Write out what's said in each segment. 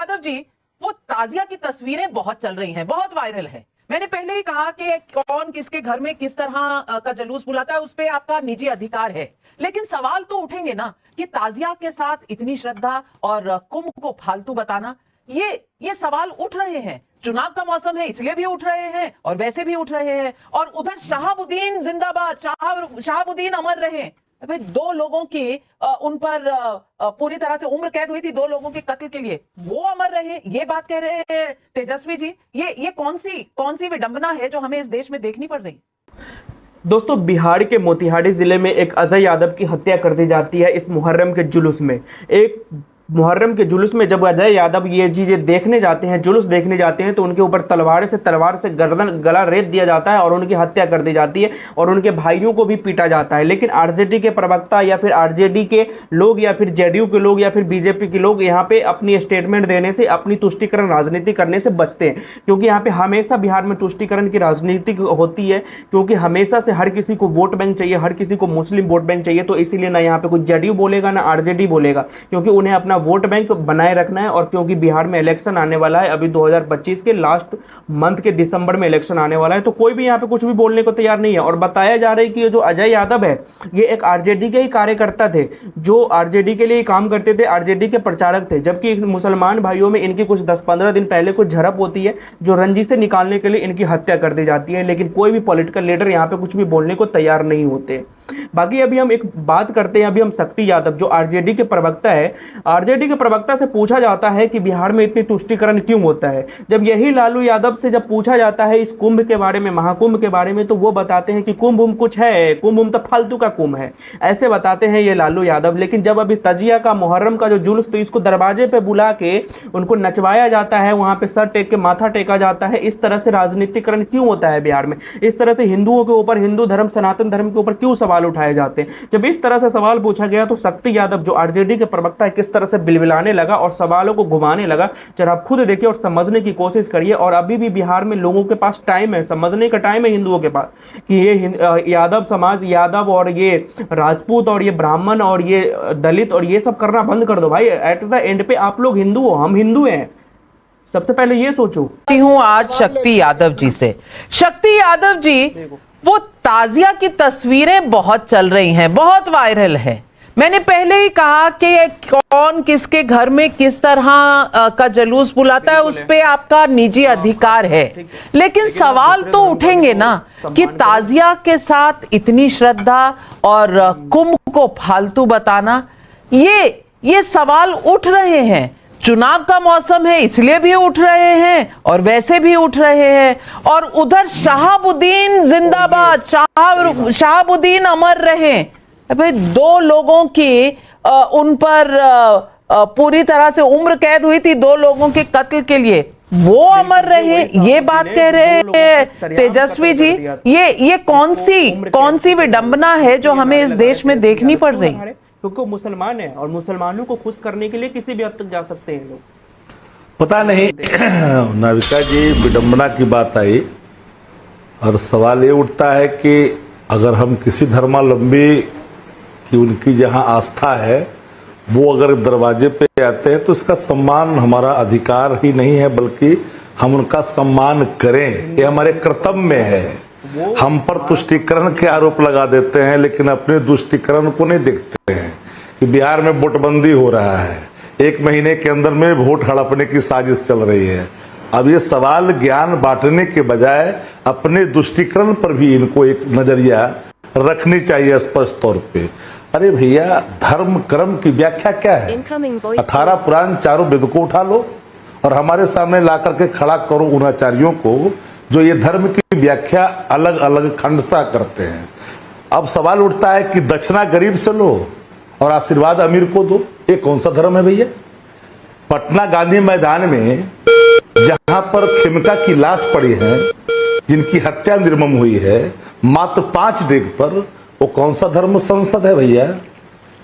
यादव जी, वो ताजिया की तस्वीरें बहुत चल रही हैं, बहुत वायरल है। मैंने पहले ही कहा कि कौन किसके घर में किस तरह का जुलूस बुलाता है, उस पे आपका निजी अधिकार है, लेकिन सवाल तो उठेंगे ना कि ताजिया के साथ इतनी श्रद्धा और कुंभ को फालतू बताना, ये सवाल उठ रहे हैं। चुनाव का मौसम है इसलिए भी उठ रहे हैं और वैसे भी उठ रहे हैं। और उधर शहाबुद्दीन जिंदाबाद, शहाबुद्दीन अमर रहे। भाई, 2 लोगों की उन पर पूरी तरह से उम्र कैद हुई थी, 2 लोगों के कत्ल के लिए, वो अमर रहे, ये बात कह रहे हैं तेजस्वी जी। ये कौन सी विडंबना है जो हमें इस देश में देखनी पड़ रही? दोस्तों, बिहार के मोतिहारी जिले में एक अजय यादव की हत्या कर दी जाती है इस मुहर्रम के जुलूस में। एक मुहर्रम के जुलूस में जब अजय यादव ये चीज़ें देखने जाते हैं, जुलूस देखने जाते हैं, तो उनके ऊपर तलवार से गला रेत दिया जाता है और उनकी हत्या कर दी जाती है और उनके भाइयों को भी पीटा जाता है। लेकिन आरजेडी के प्रवक्ता या फिर आरजेडी के लोग या फिर जेडीयू के लोग या फिर बीजेपी के लोग यहाँ पे अपनी स्टेटमेंट देने से, अपनी तुष्टीकरण राजनीति करने से बचते हैं, क्योंकि यहाँ पे हमेशा बिहार में तुष्टीकरण की राजनीति होती है, क्योंकि हमेशा से हर किसी को वोट बैंक चाहिए, हर किसी को मुस्लिम वोट बैंक चाहिए। तो इसीलिए ना यहाँ पे कोई जेडीयू बोलेगा ना आरजेडी बोलेगा, क्योंकि उन्हें अपना वोट बैंक बनाए रखना है। और क्योंकि बिहार में इलेक्शन आने वाला है, अभी 2025 के लास्ट मंथ के दिसंबर में इलेक्शन आने वाला है, तो कोई भी यहाँ पे कुछ भी बोलने को तैयार नहीं है। और बताया जा रहा है कि ये जो अजय यादव है, ये एक आरजेडी के ही कार्यकर्ता थे, जो आरजेडी के लिए काम करते थे, आरजेडी के प्रचारक थे। जबकि मुसलमान भाइयों में इनकी कुछ 10-15 दिन पहले कुछ झड़प होती है, जो रंजी से निकालने के लिए इनकी हत्या कर दी जाती है। लेकिन कोई भी पॉलिटिकल लीडर यहाँ पे कुछ भी बोलने को तैयार नहीं होते। बाकी अभी हम एक बात करते हैं, अभी हम शक्ति यादव जो आरजेडी के प्रवक्ता है, आरजेडी के प्रवक्ता से पूछा जाता है कि बिहार में इतनी तुष्टीकरण क्यों होता है। जब यही लालू यादव से जब पूछा जाता है इस कुंभ के बारे में, महाकुंभ के बारे में, तो वो बताते हैं कि कुंभ कुछ है, कुंभ तो फालतू का कुंभ है, ऐसे बताते हैं ये लालू यादव। लेकिन जब अभी तजिया का, मुहर्रम का जो जुलूस, तो इसको दरवाजे पे बुला के उनको नचवाया जाता है, वहां पे सर टेक के माथा टेका जाता है। इस तरह से राजनीतिकरण क्यों होता है बिहार में? इस तरह से हिंदुओं के ऊपर, हिंदू धर्म, सनातन धर्म के ऊपर क्यों सवाल उठाए जाते हैं? जब इस तरह से सवाल पूछा गया तो शक्ति यादव जो आरजेडी के प्रवक्ता है, किस तरह से बिलबिलाने लगा और सवालों को घुमाने लगा। जरा आप खुद देखिए और समझने की कोशिश करिए। और अभी भी बिहार में लोगों के पास टाइम है, समझने का टाइम है हिंदुओं के पास, कि ये यादव समाज, यादव और ये राजपूत और ये ब्राह्मण और ये दलित और ये सब करना बंद कर दो भाई। एट द एंड पे आप लोग हिंदू हो, हम हिंदू हैं। सबसे पहले ये सोचो। हूं आज शक्ति यादव जी से। शक्ति यादव जी, वो ताजिया की तस्वीरें बहुत चल रही हैं, बहुत वायरल है। मैंने पहले ही कहा कि कौन किसके घर में किस तरह का जुलूस बुलाता है, उस पे आपका निजी अधिकार है, लेकिन सवाल तो उठेंगे ना कि ताजिया के साथ इतनी श्रद्धा और कुंभ को फालतू बताना, ये सवाल उठ रहे हैं। चुनाव का मौसम है इसलिए भी उठ रहे हैं और वैसे भी उठ रहे हैं। और उधर शहाबुद्दीन जिंदाबाद, शहाबुद्दीन अमर रहे। भाई, 2 लोगों की उन पर पूरी तरह से उम्र कैद हुई थी, 2 लोगों के कत्ल के लिए, वो अमर रहे, ये बात कह रहे हैं तेजस्वी जी। ये कौन सी विडंबना है जो हमें इस देश में देखनी पड़ रही? क्योंकि मुसलमान है और मुसलमानों को खुश करने के लिए किसी भी हद तक जा सकते हैं लोग। पता नहीं नाविका जी, विडंबना की बात आई और सवाल ये उठता है कि अगर हम किसी धर्मावलंबी की, उनकी जहां आस्था है, वो अगर दरवाजे पे आते हैं तो इसका सम्मान हमारा अधिकार ही नहीं है, बल्कि हम उनका सम्मान करें, ये हमारे कर्तव्य में है। हम पर तुष्टीकरण के आरोप लगा देते हैं, लेकिन अपने तुष्टीकरण को नहीं देखते हैं कि बिहार में वोटबंदी हो रहा है, 1 महीने के अंदर में वोट हड़पने की साजिश चल रही है। अब ये सवाल ज्ञान बांटने के बजाय अपने तुष्टीकरण पर भी इनको एक नजरिया रखनी चाहिए स्पष्ट तौर पे। अरे भैया, धर्म कर्म की व्याख्या क्या है? 18 पुराण, 4 वेद को उठा लो और हमारे सामने ला करके खड़ा करो उन आचार्यों को जो ये धर्म की व्याख्या अलग अलग खंडसा करते हैं। अब सवाल उठता है कि दक्षिणा गरीब से लो और आशीर्वाद अमीर को दो, ये कौन सा धर्म है भैया? पटना गांधी मैदान में जहां पर खेमका की लाश पड़ी है, जिनकी हत्या निर्मम हुई है, मात्र 5 डेग पर, वो कौन सा धर्म संसद है भैया?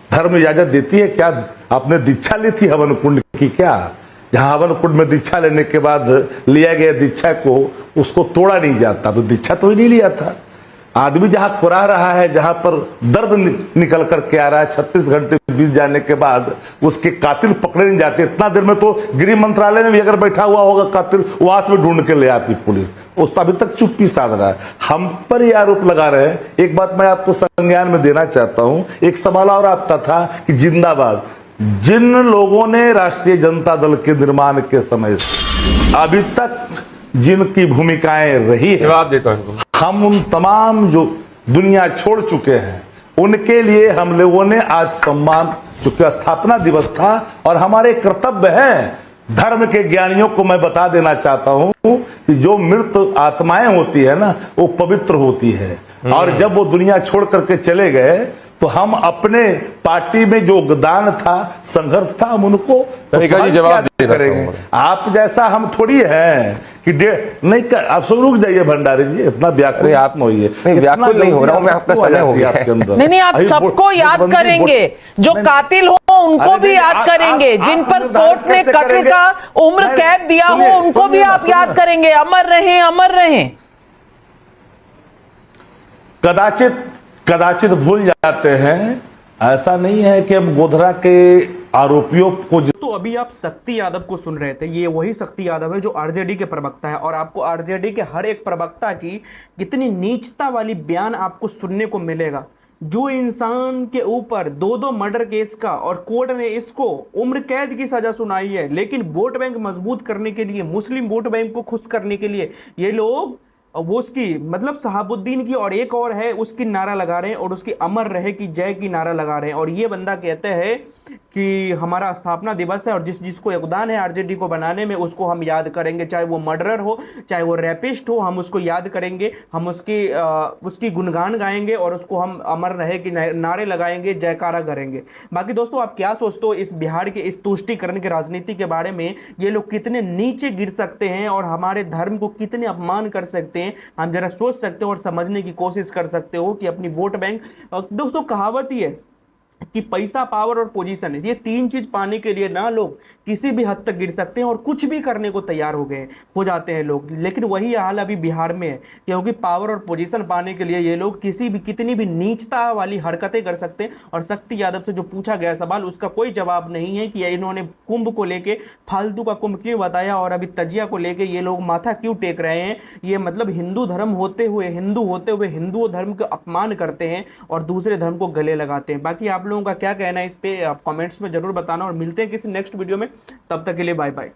धर्म इजाजत देती है क्या? आपने दीक्षा ली थी हवन कुंड की क्या? जहां हवन कुंड में दीक्षा लेने के बाद लिया गया दीक्षा को उसको तोड़ा नहीं जाता, तो दीक्षा तो ही नहीं लिया था। आदमी जहां कुराह रहा है, जहां पर दर्द निकल करके आ रहा है, 36 घंटे बीत जाने के बाद उसके कातिल पकड़े नहीं जाते। इतना देर में तो गृह मंत्रालय में भी अगर बैठा हुआ होगा कातिल, वहां से ढूंढ के ले आती पुलिस। उस अभी तक चुप्पी साध रहा है, हम पर ये आरोप लगा रहे हैं। एक बात मैं आपको संज्ञान में देना चाहता हूं, एक सवाल और आपका था कि जिंदाबाद, जिन लोगों ने राष्ट्रीय जनता दल के निर्माण के समय से अभी तक जिनकी भूमिकाएं रही है, जवाब देता हूं, हम उन तमाम जो दुनिया छोड़ चुके हैं उनके लिए हम लोगों ने आज सम्मान, चूंकि स्थापना दिवस था और हमारे कर्तव्य है। धर्म के ज्ञानियों को मैं बता देना चाहता हूं कि जो मृत आत्माएं होती है ना, वो पवित्र होती है, और जब वो दुनिया छोड़ करके चले गए तो हम अपने पार्टी में जो योगदान था, संघर्ष था, हम उनको जी जवाब करेंगे। आप जैसा हम थोड़ी हैं कि नहीं आप सब रुक जाइए भंडारी जी, इतना व्याकुल आप होइए। व्याकुल नहीं हो रहा हूं मैं, आपका समय हो गया आपके अंदर। नहीं, आप सबको याद करेंगे, जो कातिल हो उनको भी याद करेंगे, जिन पर कोर्ट ने कत्ल का उम्र कैद दिया हो उनको भी आप याद करेंगे। अमर रहें, अमर रहें। कदाचित भूल जाते हैं। ऐसा नहीं है कि हम गोधरा के आरोपियों को। तो अभी आप शक्ति यादव को सुन रहे थे, ये वही शक्ति यादव है जो आरजेडी के प्रवक्ता है, और आपको आरजेडी के हर एक प्रवक्ता की कितनी नीचता वाली बयान आपको सुनने को मिलेगा। जो इंसान के ऊपर 2-2 मर्डर केस का और कोर्ट ने इसको उम्र कैद की सजा सुनाई है, लेकिन वोट बैंक मजबूत करने के लिए, मुस्लिम वोट बैंक को खुश करने के लिए ये लोग वो उसकी मतलब शहाबुद्दीन की और एक और है उसकी नारा लगा रहे हैं, और उसकी अमर रहे की जय की नारा लगा रहे हैं। और ये बंदा कहते हैं कि हमारा स्थापना दिवस है और जिसको योगदान है आरजेडी को बनाने में उसको हम याद करेंगे, चाहे वो मर्डरर हो, चाहे वो रैपिस्ट हो, हम उसको याद करेंगे, हम उसकी गुणगान गाएंगे और उसको हम अमर रहे कि नारे लगाएंगे, जयकारा करेंगे। बाकी दोस्तों आप क्या सोचते हो इस बिहार के इस तुष्टीकरण की राजनीति के बारे में? ये लोग कितने नीचे गिर सकते हैं और हमारे धर्म को कितने अपमान कर सकते हैं, हम जरा सोच सकते हो और समझने की कोशिश कर सकते हो कि अपनी वोट बैंक। दोस्तों कहावत ही है कि पैसा, पावर और पोजीशन है, ये 3 चीज पाने के लिए ना लोग किसी भी हद तक गिर सकते हैं और कुछ भी करने को तैयार हो जाते हैं लोग। लेकिन वही हाल अभी बिहार में है, क्योंकि पावर और पोजीशन पाने के लिए ये लोग कितनी भी नीचता वाली हरकतें कर सकते हैं। और शक्ति यादव से जो पूछा गया सवाल, उसका कोई जवाब नहीं है कि इन्होंने कुंभ को लेके फालतू का कुंभ क्यों बताया और अभी तजिया को लेके ये लोग माथा क्यों टेक रहे हैं। ये मतलब हिंदू धर्म होते हुए, हिंदू धर्म का अपमान करते हैं और दूसरे धर्म को गले लगाते हैं। बाकी आप लोगों का क्या कहना है इस पे आप कमेंट्स में जरूर बताना, और मिलते हैं किसी नेक्स्ट वीडियो में। तब तक के लिए बाय बाय।